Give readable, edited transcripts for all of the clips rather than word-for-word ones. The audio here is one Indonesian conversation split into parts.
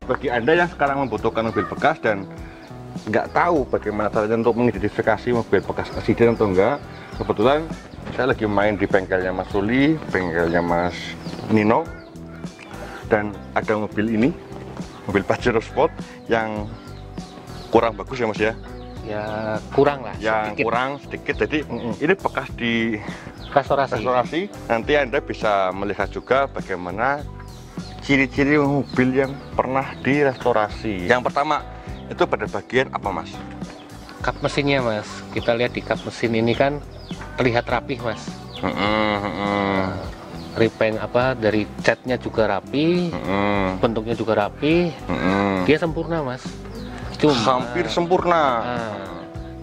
Bagi Anda yang sekarang membutuhkan mobil bekas dan nggak tahu bagaimana caranya untuk mengidentifikasi mobil bekas aksiden atau enggak, kebetulan saya lagi main di bengkelnya Mas Ruli, bengkelnya Mas Nino, dan ada mobil ini, mobil Pajero Sport yang kurang bagus ya Mas ya? Ya kurang lah, yang sedikit. kurang sedikit, jadi ini bekas di restorasi. Nanti Anda bisa melihat juga bagaimana ciri-ciri mobil yang pernah direstorasi. Yang pertama itu pada bagian apa Mas? Kap mesinnya Mas, kita lihat di kap mesin ini kan terlihat rapih Mas. Repaint apa dari catnya juga rapi, bentuknya juga rapi, dia sempurna Mas. Cuma hampir sempurna.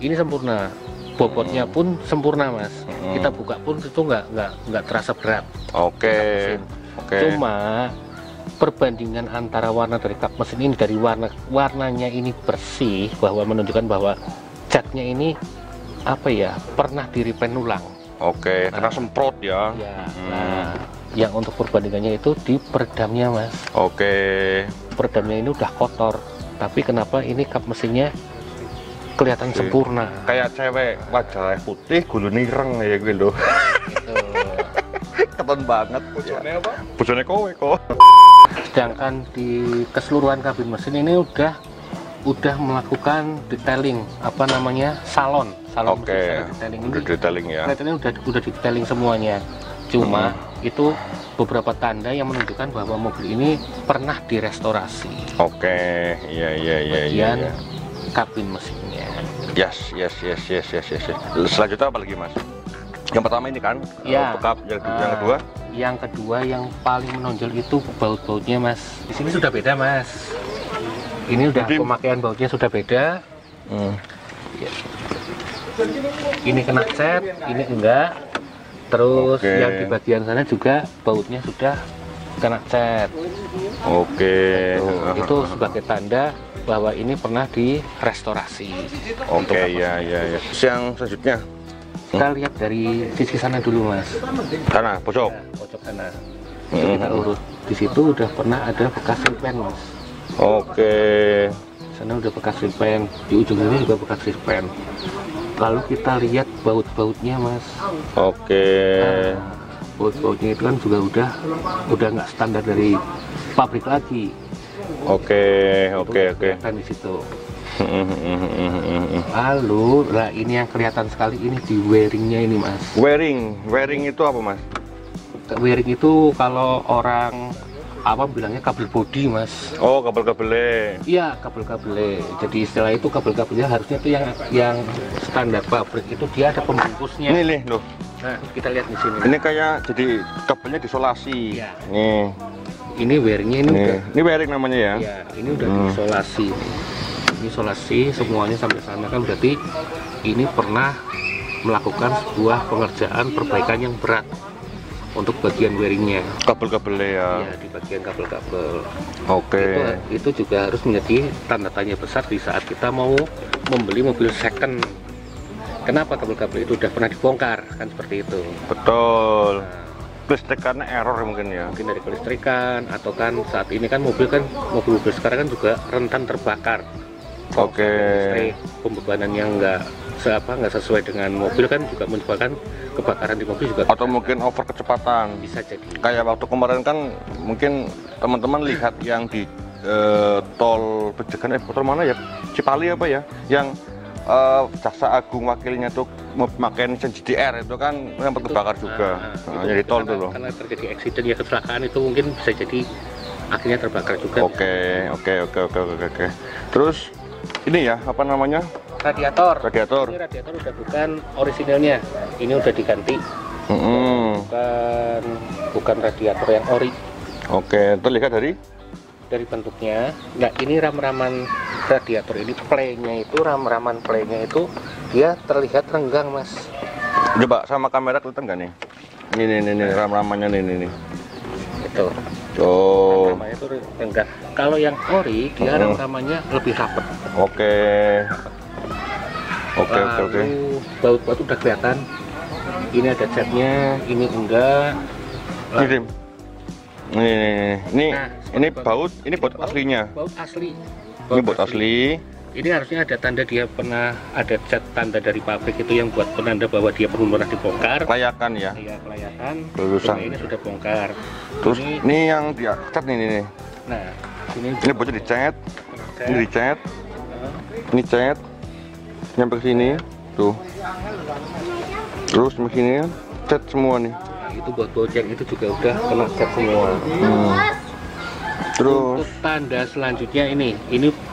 Ini sempurna, bobotnya pun sempurna Mas. Kita buka pun itu nggak terasa berat. Oke. Cuma perbandingan antara warna dari kap mesin ini dari warnanya ini bersih, bahwa menunjukkan bahwa catnya ini apa ya, pernah di repaint ulang. Oke, karena semprot ya. Nah, yang untuk perbandingannya itu di peredamnya Mas. Oke. Peredamnya ini udah kotor, tapi kenapa ini kap mesinnya kelihatan sempurna. Kayak cewek wajahnya putih, gulune ireng ya gue loh. Gitu. Keton banget. Bojone apa? Bojone kowe kok. Sedangkan di keseluruhan kabin mesin ini udah melakukan detailing, apa namanya, salon Oke. detailing ini. Udah detailing ya. Kelihatannya udah detailing semuanya. Cuma itu beberapa tanda yang menunjukkan bahwa mobil ini pernah direstorasi. Oke, Bagian kabin mesinnya. Yes. Selanjutnya apa lagi Mas? Yang pertama ini kan, Ya. bekap. Yang kedua? Yang kedua yang paling menonjol itu baut-bautnya Mas. Di sini sudah beda Mas. Ini udah pemakaian bautnya sudah beda. Ya. Ini kena cat, ini enggak. Terus yang di bagian sana juga bautnya sudah kena cat. Oke. Itu sebagai tanda bahwa ini pernah direstorasi. Oke, ya. Yang selanjutnya Kita lihat dari sisi sana dulu Mas. sana, pojok. Pojok sana. Itu kita urut. Di situ udah pernah ada bekas repaint Mas. Oke. Sana udah bekas repaint. Di ujung ini juga bekas repaint. Lalu kita lihat baut-bautnya Mas. Oke. Baut-bautnya itu kan juga udah nggak standar dari pabrik lagi. Oke. Kelihatan di situ. Lalu, nah ini yang kelihatan sekali ini di wearingnya ini Mas. Wearing itu apa Mas? Wearing itu kalau orang apa bilangnya kabel bodi Mas. Oh, kabel-kabelnya. Iya, kabel-kabelnya. Jadi istilah itu kabel-kabelnya harusnya itu yang standar pabrik itu dia ada pembungkusnya. Ini loh. Nah, kita lihat di sini. Ini kayak jadi kabelnya diisolasi. Iya. Nih. Ini wearingnya ini udah. Ini wearing namanya ya? Iya, ini udah diisolasi. Ini isolasi semuanya sampai sana kan berarti ini pernah melakukan sebuah pengerjaan perbaikan yang berat untuk bagian wearingnya. Kabel-kabelnya ya? Iya, di bagian kabel-kabel. Oke. Itu juga harus menjadi tanda tanya besar di saat kita mau membeli mobil second. Kenapa kabel-kabel itu udah pernah dibongkar kan seperti itu? Betul. Nah, Listrikannya error mungkin ya? mungkin dari kelistrikan atau kan saat ini kan mobil-mobil sekarang kan juga rentan terbakar. Oke. Listrik, pembebanan yang nggak sesuai dengan mobil kan juga menyebabkan kebakaran di mobil juga. Atau mungkin over kecepatan. Bisa jadi. Kayak waktu kemarin kan mungkin teman-teman lihat yang di tol Pejagan, tol mana ya? Cipali apa ya? Yang Jaksa Agung wakilnya tuh memakai mesin GTR itu kan sempat kebakar juga. Jadi tol tuh loh. Karena terjadi accident ya, kecelakaan itu mungkin bisa jadi akhirnya terbakar juga. Oke. Terus ini ya apa namanya? Radiator. Radiator. Ini radiator udah bukan orisinalnya. Ini udah diganti. Bukan radiator yang ori. Oke, terlihat dari bentuknya. Nah, ini ram-raman radiator ini play-nya itu ram-raman play-nya itu dia terlihat renggang, Mas. Coba sama kamera kelihatan nggak nih? Ini ram-ramannya nih. Itu. Oh. Ram-ramannya itu renggang. Kalau yang ori dia ram-ramannya lebih rapet. Oke. Baut-baut udah kelihatan. Ini ada catnya, ini enggak. Ini Nah, ini baut aslinya. Baut asli. Ini baut asli. Ini harusnya ada tanda dia pernah ada cat tanda dari pabrik itu yang buat penanda bahwa dia pernah dibongkar. Kelayakan ya. Iya, kelayakan. Lulusan. Ini sudah bongkar. Terus ini yang dicat nih. Nah, ini bautnya dicat. Ini dicat. Ini cat. Nyampe ke sini. Tuh. Terus sampai sini cat semua nih. Nah, itu baut-baut yang itu juga udah kena cat semua. Terus untuk tanda selanjutnya ini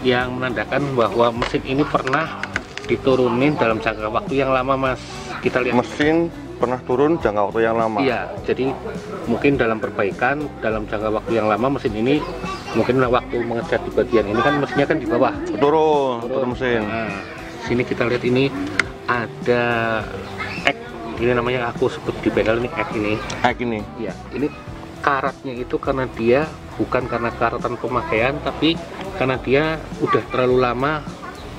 yang menandakan bahwa mesin ini pernah diturunin dalam jangka waktu yang lama, Mas. Kita lihat mesin pernah turun jangka waktu yang lama. Iya, jadi mungkin dalam perbaikan dalam jangka waktu yang lama mesin ini mungkin waktu mengecat di bagian ini kan mesinnya kan di bawah. Turun mesin. Nah, sini kita lihat ini ada ek, ini namanya aku sebut di pedal ini ek ini. Ek ini. Iya, ini karatnya itu karena dia bukan karena karatan pemakaian, tapi karena dia udah terlalu lama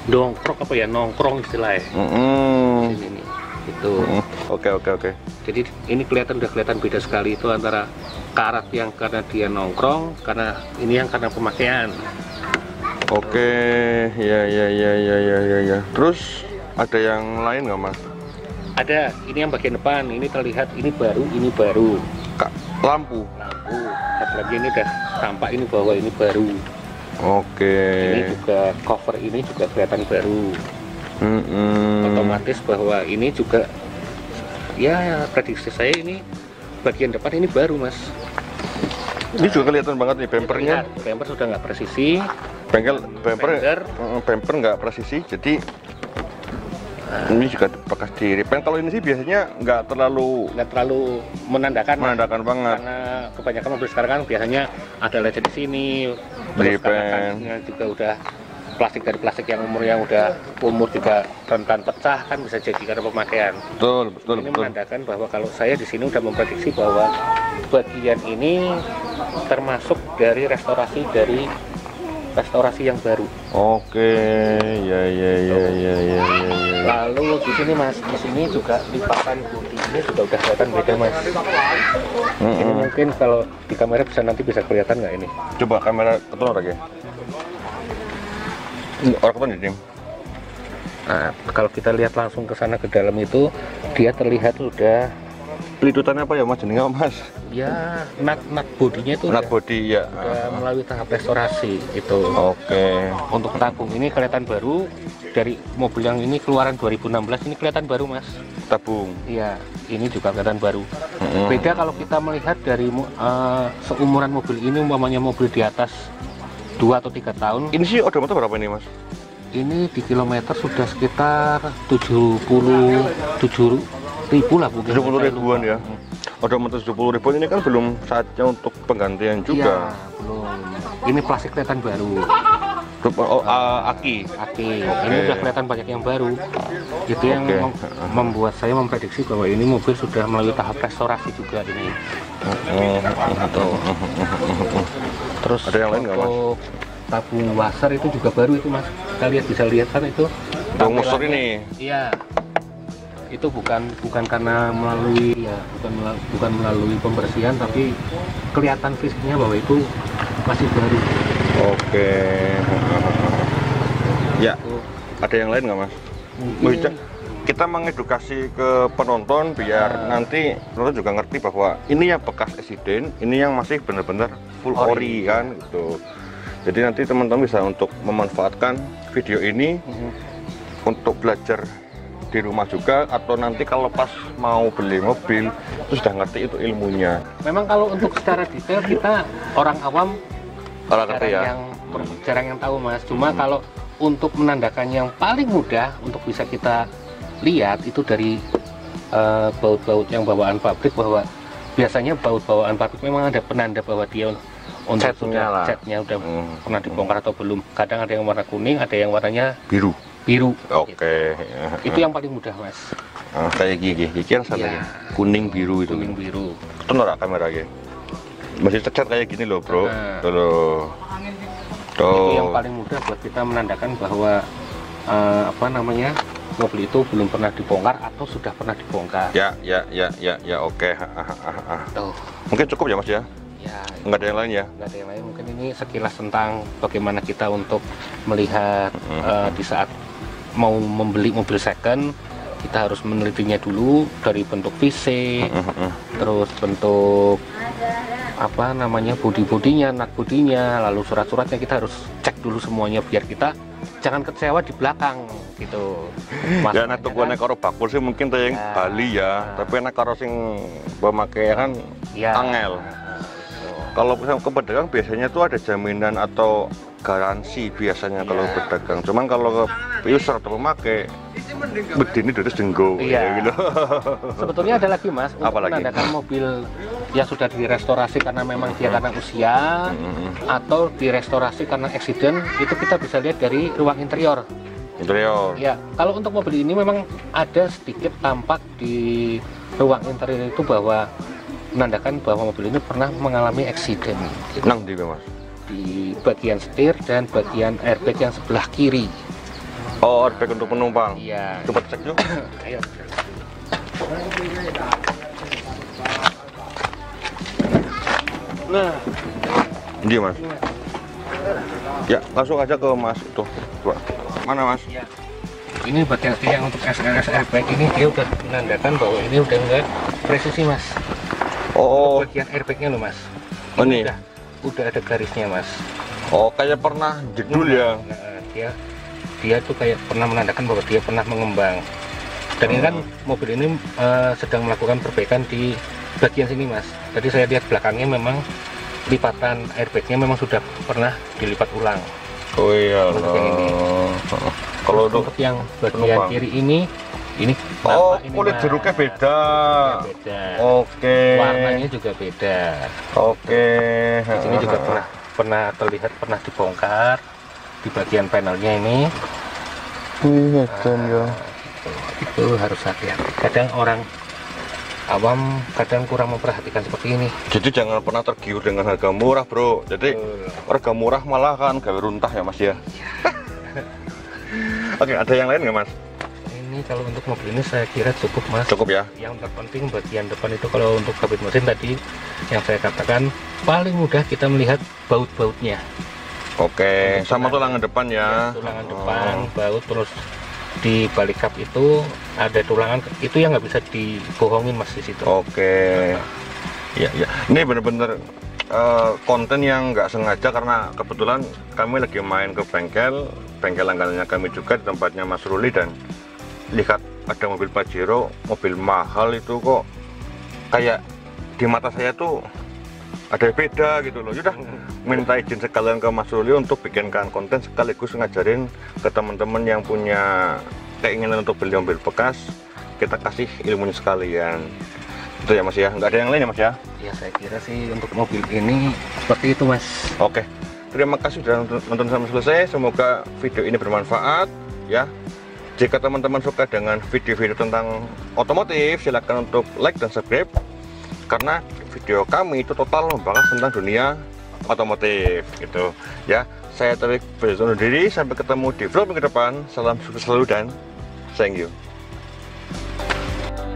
nongkrong istilahnya. Ini itu. Oke. Jadi ini udah kelihatan beda sekali itu antara karat yang karena dia nongkrong, karena ini yang karena pemakaian. Oke, ya. Terus ada yang lain nggak, Mas? Ada. Ini yang bagian depan. Ini terlihat ini baru. Lampu. Lagi ini udah tampak ini bahwa ini baru. Oke. Ini juga cover ini juga kelihatan baru. Otomatis bahwa ini juga ya prediksi saya ini bagian depan ini baru, Mas. Ini juga kelihatan banget nih bempernya. Bemper sudah nggak presisi. Bemper nggak presisi, jadi ini juga bekas di repaint. Kalau ini sih biasanya nggak terlalu menandakan banget. Karena kebanyakan mobil sekarang kan biasanya ada lecet di sini. Terus karena juga udah plastik yang udah umur juga rentan pecah kan bisa jadi karena pemakaian. Betul. Ini menandakan bahwa kalau saya di sini udah memprediksi bahwa bagian ini termasuk dari restorasi yang baru. Oke, ya. Lalu di sini, Mas, di sini juga lipatan bodi ini juga udah kelihatan beda, Mas. Ini mungkin kalau di kamera nanti bisa kelihatan nggak ini? Coba kamera keton lagi. Orang keton ini. Nah, kalau kita lihat langsung ke sana ke dalam itu dia terlihat udah pelidutannya apa ya, Mas? Jenenge apa, Mas? Ya, nut bodinya itu udah melalui tahap restorasi itu. Oke. Untuk tabung ini kelihatan baru dari mobil yang ini keluaran 2016 ini kelihatan baru, Mas. Tabung. Iya, ini juga kelihatan baru. Beda kalau kita melihat dari seumuran mobil ini, umpamanya mobil di atas 2 atau 3 tahun. Ini sih odometer berapa ini, Mas? Ini di kilometer sudah sekitar 77.000 lah, mungkin 70.000-an ya. Odometer 70.000 ini kan belum saatnya untuk penggantian juga. Iya, belum. Ini plastik kelihatan baru. Aki. Ini udah kelihatan banyak yang baru. Itu yang membuat saya memprediksi bahwa ini mobil sudah melalui tahap restorasi juga ini. Terus ada yang lain nggak, Mas? Tabung washer itu juga baru itu, Mas. Kita bisa lihat kan itu. Tabung washer ini. Iya. Itu bukan karena melalui bukan melalui pembersihan, tapi kelihatan fisiknya bahwa itu masih baru. Oke. Ya. Ada yang lain nggak, Mas? Kita mengedukasi ke penonton biar nanti penonton juga ngerti bahwa ini yang bekas eksiden, ini yang masih benar-benar full ori kan gitu. Jadi nanti teman-teman bisa untuk memanfaatkan video ini untuk belajar di rumah juga, atau nanti kalau pas mau beli mobil itu sudah ngerti itu ilmunya. Memang kalau untuk secara detail kita orang awam jarang yang tahu, Mas. Cuma kalau untuk menandakan yang paling mudah untuk bisa kita lihat itu dari baut-baut yang bawaan pabrik, bahwa biasanya baut bawaan pabrik memang ada penanda bahwa dia catnya udah pernah dibongkar atau belum. Kadang ada yang warna kuning, ada yang warnanya biru. Oke. Itu yang paling mudah, Mas. Kayak gigi kan ya. Kuning biru itu. Kuning biru. Itu norak kamera ya. Masih tercat kayak gini loh, Bro. Tuh. Itu yang paling mudah buat kita menandakan bahwa mobil itu belum pernah dibongkar atau sudah pernah dibongkar. Ya, oke. Mungkin cukup ya, Mas ya. Ya, nggak ada yang lain ya? Nggak ada yang lain. Mungkin ini sekilas tentang bagaimana kita untuk melihat di saat mau membeli mobil second, kita harus menelitinya dulu dari bentuk fisik, terus bentuk apa namanya bodinya, nut bodinya, lalu surat-suratnya kita harus cek dulu semuanya biar kita jangan kecewa di belakang gitu. Ya nek tuku nek karo bakul sih mungkin tayang Bali ya, tapi nek karo sing pemakaian ya, angel. Kalau ke pedagang biasanya tuh ada jaminan atau garansi biasanya kalau pedagang. Cuman kalau ke user atau pemakai begini terus denggo gitu. Sebetulnya ada lagi Mas, untuk menandakan mobil yang sudah direstorasi karena memang dia karena usia atau direstorasi karena accident, itu kita bisa lihat dari ruang interior. Ya, kalau untuk mobil ini memang ada sedikit tampak di ruang interior itu bahwa menandakan bahwa mobil ini pernah mengalami accident. Gitu. Nang di Mas? Di bagian setir dan bagian airbag yang sebelah kiri. Oh, airbag untuk penumpang? Iya. Coba cek yuk. Ayo. Nah, ini Mas. Ya, langsung aja ke Mas itu. Coba. Mana Mas? Ya. Ini bagian setir yang untuk SLS airbag ini dia udah menandakan bahwa ini udah enggak presisi Mas. Oh, bagian airbagnya loh Mas. Oh ini udah ada garisnya Mas. Oh, kayak pernah jedul ya? Nah, dia tuh kayak pernah menandakan bahwa dia pernah mengembang. Dan ini kan mobil ini sedang melakukan perbaikan di bagian sini Mas. Tadi saya lihat belakangnya memang lipatan airbagnya memang sudah pernah dilipat ulang. Oh iya. Untuk yang ini. Kalau untuk yang bagian kiri ini oh, kulit jeruknya beda. Oke. Warnanya juga beda. Oke. Di sini juga pernah terlihat pernah dibongkar di bagian panelnya ini. Iya, ya. Itu harus hati-hati. Kadang orang awam kadang kurang memperhatikan seperti ini. Jadi jangan pernah tergiur dengan harga murah, Bro. Jadi harga murah malah kan gawe runtah ya, Mas ya. Oke, ada yang lain nggak Mas? Ini kalau untuk mobil ini saya kira cukup Mas. Cukup ya. Yang terpenting bagian depan itu kalau untuk kabin mesin tadi yang saya katakan paling mudah kita melihat baut-bautnya. Oke, sama tulangan depan ya. Tulangan depan, baut, terus di balik kap itu ada tulangan, itu yang nggak bisa dibohongin Mas di situ. Oke. Ya. Ini bener-bener konten yang nggak sengaja karena kebetulan kami lagi main ke bengkel langganannya kami juga di tempatnya Mas Ruli, dan lihat ada mobil Pajero, mobil mahal itu kok kayak di mata saya tuh ada beda gitu loh. Sudah minta izin sekalian ke Mas Ruli untuk bikinkan konten sekaligus ngajarin ke teman-teman yang punya keinginan untuk beli mobil bekas, kita kasih ilmunya sekalian. Itu ya Mas ya, nggak ada yang lain ya Mas ya? Ya saya kira sih untuk mobil ini seperti itu Mas. Oke, terima kasih sudah nonton sampai selesai. Semoga video ini bermanfaat ya. Jika teman-teman suka dengan video-video tentang otomotif, silakan untuk like dan subscribe, karena video kami itu total membahas tentang dunia otomotif gitu ya. Saya Taufik undur diri, sampai ketemu di vlog ke depan. Salam sukses selalu dan thank you.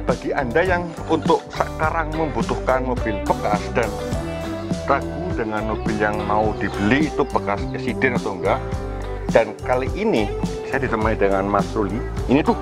Bagi Anda yang untuk sekarang membutuhkan mobil bekas dan ragu dengan mobil yang mau dibeli itu bekas accident atau enggak, dan kali ini saya ditemani dengan Mas Ruli. Ini tuh